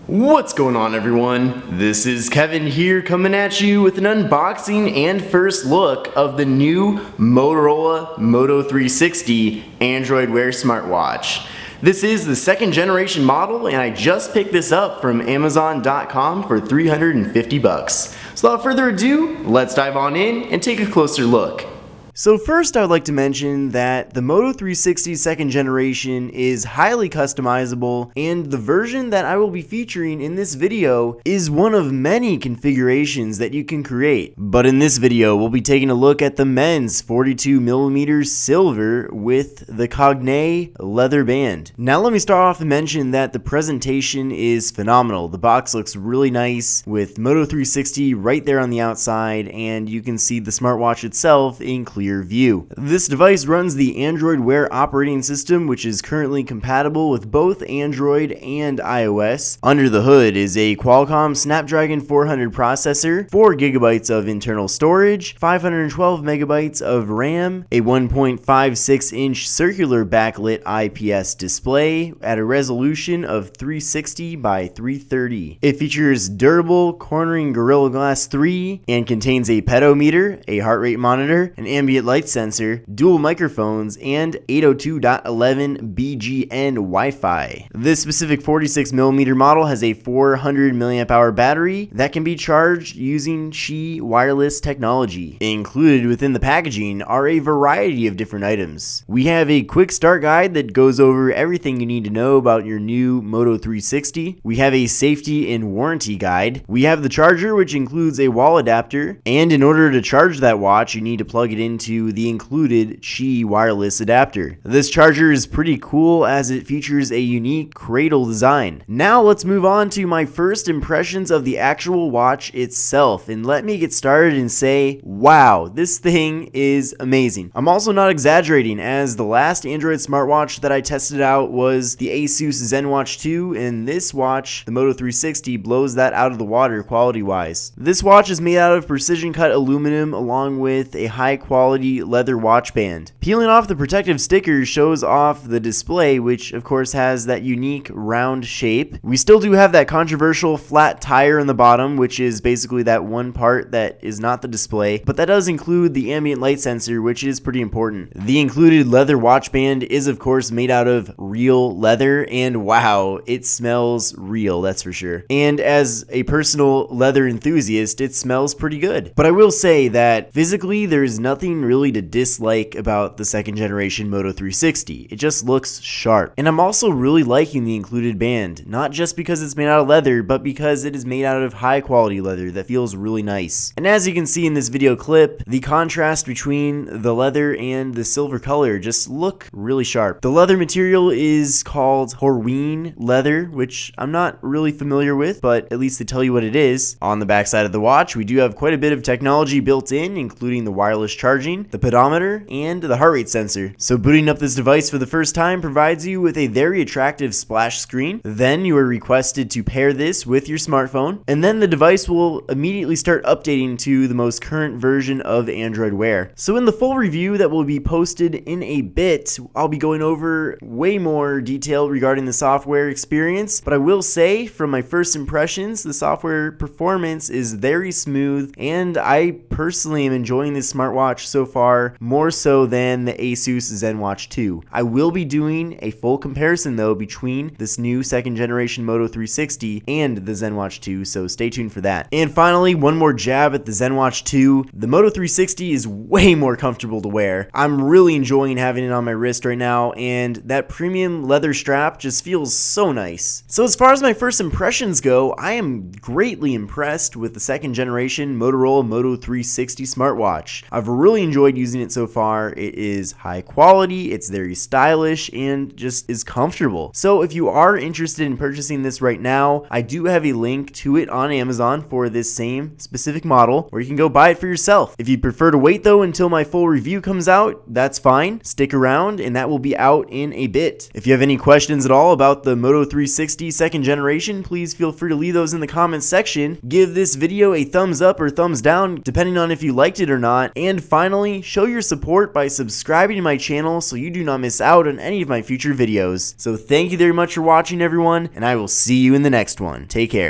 What's going on, everyone? This is Kevin here coming at you with an unboxing and first look of the new Motorola Moto 360 Android Wear smartwatch. This is the second generation model and I just picked this up from Amazon.com for $350. So without further ado, let's dive on in and take a closer look. So first I would like to mention that the Moto 360 second generation is highly customizable, and the version that I will be featuring in this video is one of many configurations that you can create. But in this video we'll be taking a look at the men's 42mm silver with the Cogne leather band. Now let me start off and mention that the presentation is phenomenal. The box looks really nice with Moto 360 right there on the outside, and you can see the smartwatch itself in clear view. This device runs the Android Wear operating system, which is currently compatible with both Android and iOS. Under the hood is a Qualcomm Snapdragon 400 processor, 4GB of internal storage, 512 megabytes of RAM, a 1.56-inch circular backlit IPS display at a resolution of 360 by 330. It features durable Corning Gorilla Glass 3 and contains a pedometer, a heart rate monitor, an ambient light sensor, dual microphones, and 802.11 BGN Wi-Fi. This specific 46mm model has a 400 mAh battery that can be charged using Qi wireless technology. Included within the packaging are a variety of different items. We have a quick start guide that goes over everything you need to know about your new Moto 360. We have a safety and warranty guide. We have the charger, which includes a wall adapter, and in order to charge that watch you need to plug it into the included Qi wireless adapter. This charger is pretty cool as it features a unique cradle design. Now let's move on to my first impressions of the actual watch itself, and let me get started and say, wow, this thing is amazing. I'm also not exaggerating, as the last Android smartwatch that I tested out was the Asus ZenWatch 2, and this watch, the Moto 360, blows that out of the water quality wise. This watch is made out of precision cut aluminum along with a high quality leather watch band. Peeling off the protective sticker shows off the display, which of course has that unique round shape. We still do have that controversial flat tire in the bottom, which is basically that one part that is not the display, but that does include the ambient light sensor, which is pretty important. The included leather watch band is of course made out of real leather, and wow, it smells real, that's for sure. And as a personal leather enthusiast, it smells pretty good. But I will say that physically there's nothing really to dislike about the second generation Moto 360. It just looks sharp. And I'm also really liking the included band, not just because it's made out of leather, but because it is made out of high quality leather that feels really nice. And as you can see in this video clip, the contrast between the leather and the silver color just look really sharp. The leather material is called Horween leather, which I'm not really familiar with, but at least they tell you what it is. On the back side of the watch, we do have quite a bit of technology built in, including the wireless charging, the pedometer, and the heart rate sensor. So booting up this device for the first time provides you with a very attractive splash screen. Then you are requested to pair this with your smartphone, and then the device will immediately start updating to the most current version of Android Wear. So in the full review that will be posted in a bit, I'll be going over way more detail regarding the software experience, but I will say from my first impressions, the software performance is very smooth, and I personally am enjoying this smartwatch so far more so than the Asus ZenWatch 2. I will be doing a full comparison though between this new second generation Moto 360 and the ZenWatch 2, so stay tuned for that. And finally, one more jab at the ZenWatch 2. The Moto 360 is way more comfortable to wear. I'm really enjoying having it on my wrist right now, and that premium leather strap just feels so nice. So as far as my first impressions go, I am greatly impressed with the second generation Motorola Moto 360 smartwatch. I've really enjoyed using it so far. It is high quality, it's very stylish, and just is comfortable. So if you are interested in purchasing this right now, I do have a link to it on Amazon for this same specific model, where you can go buy it for yourself. If you'd prefer to wait though until my full review comes out, that's fine. Stick around and that will be out in a bit. If you have any questions at all about the Moto 360 second generation, please feel free to leave those in the comments section. Give this video a thumbs up or thumbs down depending on if you liked it or not. And finally, finally, show your support by subscribing to my channel so you do not miss out on any of my future videos. So thank you very much for watching, everyone, and I will see you in the next one. Take care.